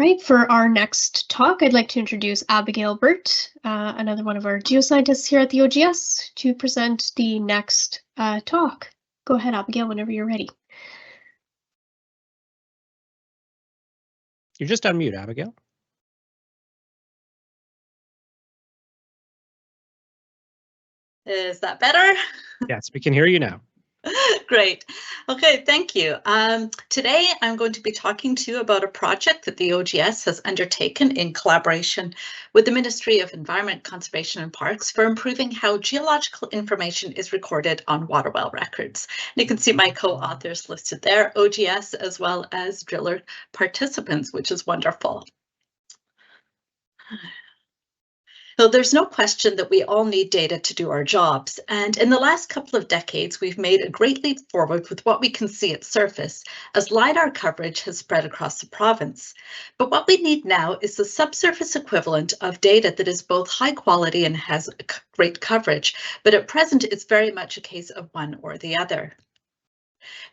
right, for our next talk, I'd like to introduce Abigail Burt, another one of our geoscientists here at the OGS, to present the next talk. Go ahead, Abigail, whenever you're ready. You're just on mute, Abigail. Is that better? Yes, we can hear you now. Great. Okay, thank you. Today I'm going to be talking to you about a project that the OGS has undertaken in collaboration with the Ministry of Environment, Conservation and Parks for improving how geological information is recorded on water well records. And you can see my co-authors listed there, OGS as well as driller participants, which is wonderful. So there's no question that we all need data to do our jobs. And in the last couple of decades, we've made a great leap forward with what we can see at surface as LiDAR coverage has spread across the province. But what we need now is the subsurface equivalent of data that is both high quality and has great coverage. But at present, it's very much a case of one or the other.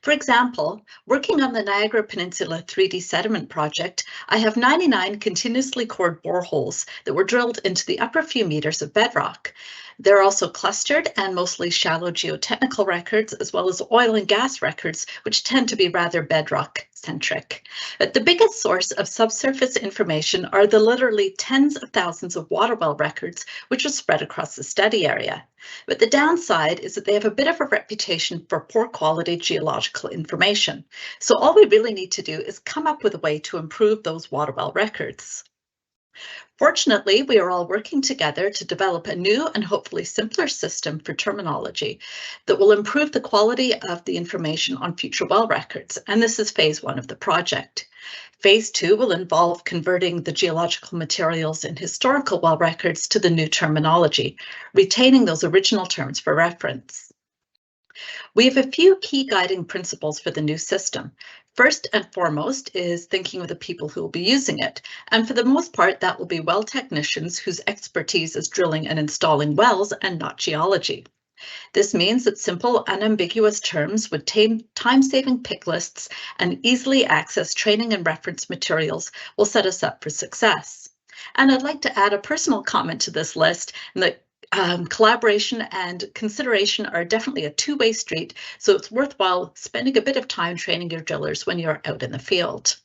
For example, working on the Niagara Peninsula 3D sediment project, I have 99 continuously cored boreholes that were drilled into the upper few meters of bedrock. They're also clustered and mostly shallow geotechnical records, as well as oil and gas records, which tend to be rather bedrock centric. But the biggest source of subsurface information are the literally tens of thousands of water well records, which are spread across the study area. But the downside is that they have a bit of a reputation for poor quality geological information. So all we really need to do is come up with a way to improve those water well records. Fortunately, we are all working together to develop a new and hopefully simpler system for terminology that will improve the quality of the information on future well records. And this is phase 1 of the project. Phase 2 will involve converting the geological materials in historical well records to the new terminology, retaining those original terms for reference. We have a few key guiding principles for the new system. First and foremost is thinking of the people who will be using it. And for the most part, that will be well technicians whose expertise is drilling and installing wells and not geology. This means that simple, unambiguous terms with time-saving pick lists and easily accessed training and reference materials will set us up for success. And I'd like to add a personal comment to this list, that collaboration and consideration are definitely a two-way street, so it's worthwhile spending a bit of time training your drillers when you're out in the field.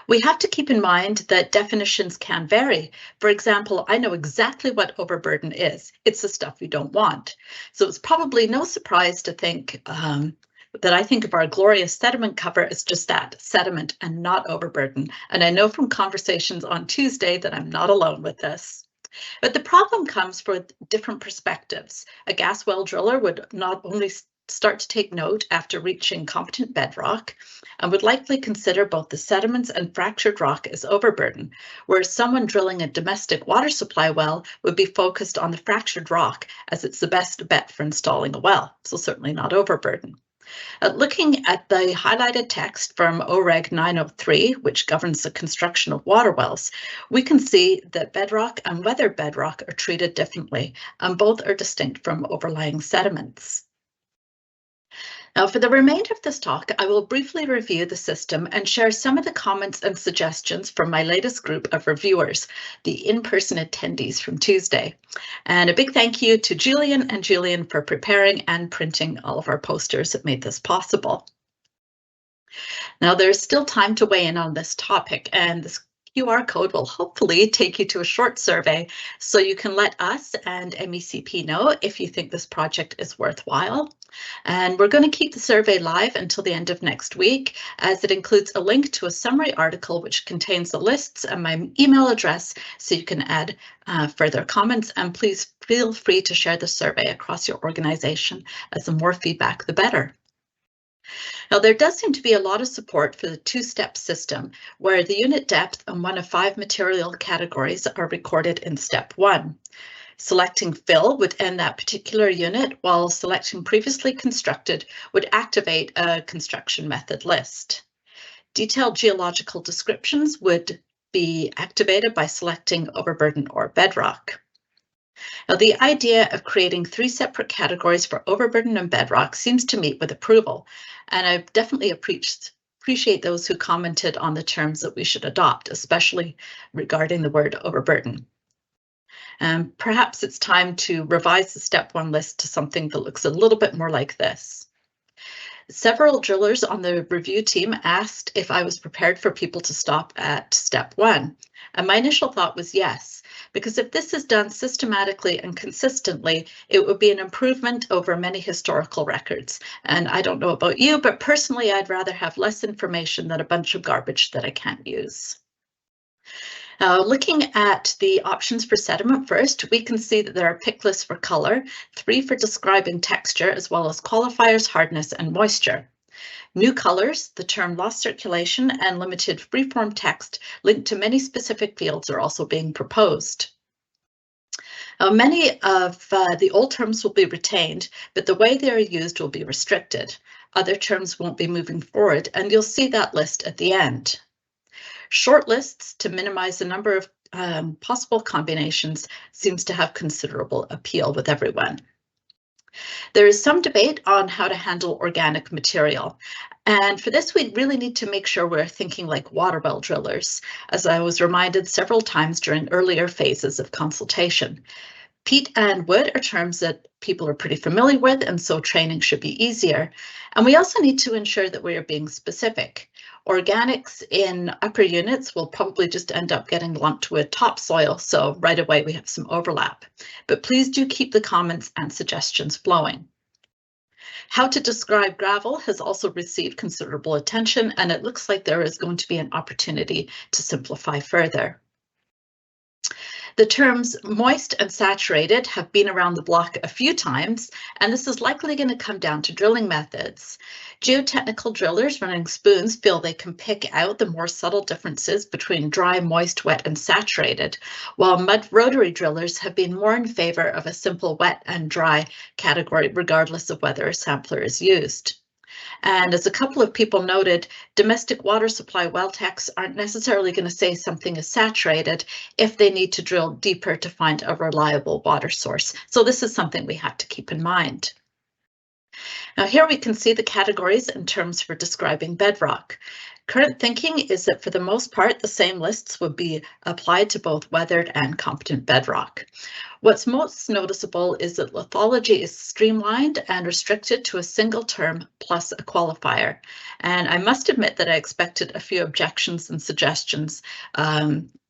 We have to keep in mind that definitions can vary. For example, I know exactly what overburden is. It's the stuff we don't want. So it's probably no surprise to think that I think of our glorious sediment cover as just that, sediment and not overburden. And I know from conversations on Tuesday that I'm not alone with this. But the problem comes for different perspectives. A gas well driller would not only start to take note after reaching competent bedrock and would likely consider both the sediments and fractured rock as overburden, whereas someone drilling a domestic water supply well would be focused on the fractured rock as it's the best bet for installing a well, so certainly not overburden. Looking at the highlighted text from OREG 903, which governs the construction of water wells, we can see that bedrock and weathered bedrock are treated differently, and both are distinct from overlying sediments. Now, for the remainder of this talk, I will briefly review the system and share some of the comments and suggestions from my latest group of reviewers, the in-person attendees from Tuesday. And a big thank you to Julian for preparing and printing all of our posters that made this possible. Now, there's still time to weigh in on this topic, and this QR code will hopefully take you to a short survey so you can let us and MECP know if you think this project is worthwhile. And we're going to keep the survey live until the end of next week, as it includes a link to a summary article which contains the lists and my email address, so you can add further comments. And please feel free to share the survey across your organization, as the more feedback, the better. Now, there does seem to be a lot of support for the two-step system, where the unit depth and one of 5 material categories are recorded in step 1. Selecting fill would end that particular unit, while selecting previously constructed would activate a construction method list. Detailed geological descriptions would be activated by selecting overburden or bedrock. Now, the idea of creating 3 separate categories for overburden and bedrock seems to meet with approval, and I definitely appreciate those who commented on the terms that we should adopt, especially regarding the word overburden. Perhaps it's time to revise the step 1 list to something that looks a little bit more like this. Several drillers on the review team asked if I was prepared for people to stop at step 1. And my initial thought was yes, because if this is done systematically and consistently, it would be an improvement over many historical records. And I don't know about you, but personally, I'd rather have less information than a bunch of garbage that I can't use. Looking at the options for sediment first, we can see that there are pick lists for color, 3 for describing texture, as well as qualifiers, hardness, and moisture. New colors, the term lost circulation, and limited freeform text linked to many specific fields are also being proposed. Many of the old terms will be retained, but the way they are used will be restricted. Other terms won't be moving forward, and you'll see that list at the end. Short lists to minimize the number of possible combinations seems to have considerable appeal with everyone. There is some debate on how to handle organic material. And for this, we really need to make sure we're thinking like water well drillers, as I was reminded several times during earlier phases of consultation. Peat and wood are terms that people are pretty familiar with, and so training should be easier. And we also need to ensure that we are being specific. Organics in upper units will probably just end up getting lumped with topsoil, so right away we have some overlap. But please do keep the comments and suggestions flowing. How to describe gravel has also received considerable attention, and it looks like there is going to be an opportunity to simplify further. The terms moist and saturated have been around the block a few times, and this is likely going to come down to drilling methods. Geotechnical drillers running spoons feel they can pick out the more subtle differences between dry, moist, wet, and saturated, while mud rotary drillers have been more in favor of a simple wet and dry category, regardless of whether a sampler is used. And as a couple of people noted, domestic water supply well techs aren't necessarily going to say something is saturated if they need to drill deeper to find a reliable water source. So this is something we have to keep in mind. Now here we can see the categories and terms for describing bedrock. Current thinking is that for the most part, the same lists would be applied to both weathered and competent bedrock. What's most noticeable is that lithology is streamlined and restricted to a single term plus a qualifier. And I must admit that I expected a few objections and suggestions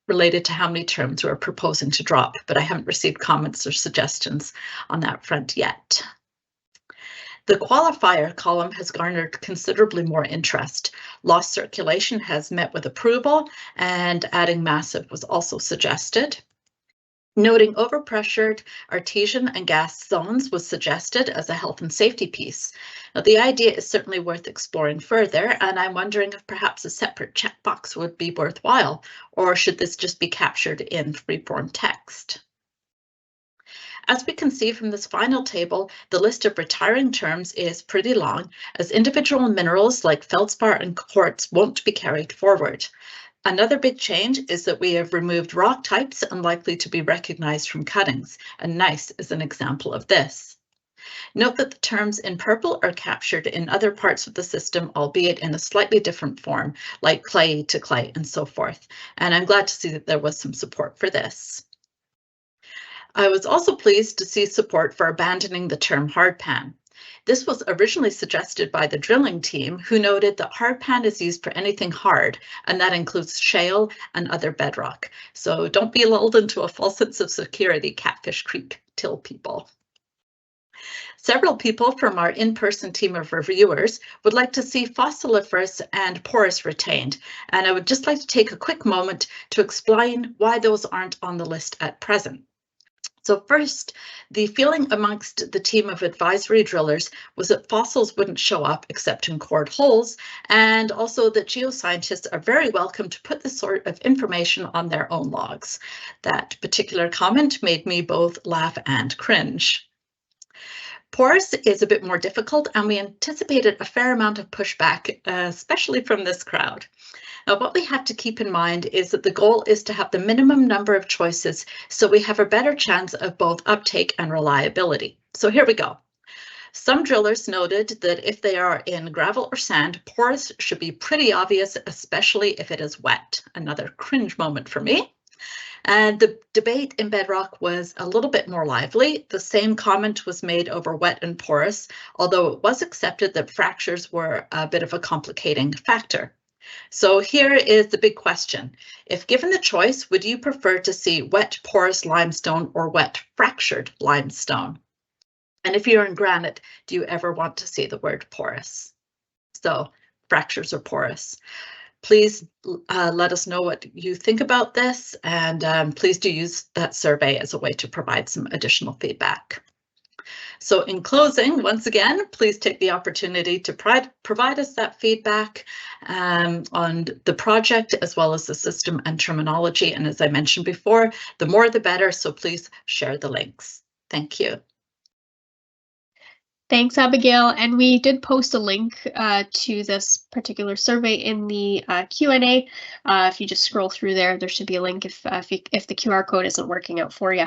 related to how many terms we're proposing to drop, but I haven't received comments or suggestions on that front yet. The qualifier column has garnered considerably more interest. Lost circulation has met with approval, and adding massive was also suggested. Noting overpressured artesian and gas zones was suggested as a health and safety piece. Now, the idea is certainly worth exploring further, and I'm wondering if perhaps a separate checkbox would be worthwhile, or should this just be captured in freeform text? As we can see from this final table, the list of retiring terms is pretty long, as individual minerals like feldspar and quartz won't be carried forward. Another big change is that we have removed rock types unlikely to be recognized from cuttings, and gneiss is an example of this. Note that the terms in purple are captured in other parts of the system, albeit in a slightly different form, like clay to clay and so forth. And I'm glad to see that there was some support for this. I was also pleased to see support for abandoning the term hardpan. This was originally suggested by the drilling team, who noted that hardpan is used for anything hard, and that includes shale and other bedrock. So don't be lulled into a false sense of security, Catfish Creek till people. Several people from our in-person team of reviewers would like to see fossiliferous and porous retained, and I would just like to take a quick moment to explain why those aren't on the list at present. So first, the feeling amongst the team of advisory drillers was that fossils wouldn't show up except in cored holes, and also that geoscientists are very welcome to put this sort of information on their own logs. That particular comment made me both laugh and cringe. Porous is a bit more difficult, and we anticipated a fair amount of pushback, especially from this crowd. Now, what we have to keep in mind is that the goal is to have the minimum number of choices so we have a better chance of both uptake and reliability. So here we go. Some drillers noted that if they are in gravel or sand, porous should be pretty obvious, especially if it is wet. Another cringe moment for me. And the debate in bedrock was a little bit more lively. The same comment was made over wet and porous, although it was accepted that fractures were a bit of a complicating factor. So here is the big question. If given the choice, would you prefer to see wet porous limestone or wet fractured limestone? And if you're in granite, do you ever want to see the word porous? So fractures or porous. Please let us know what you think about this, and please do use that survey as a way to provide some additional feedback. So in closing, once again, please take the opportunity to provide us that feedback on the project as well as the system and terminology. And as I mentioned before, the more the better, so please share the links. Thank you. Thanks, Abigail. And we did post a link to this particular survey in the Q&A. If you just scroll through there, there should be a link if the QR code isn't working out for you.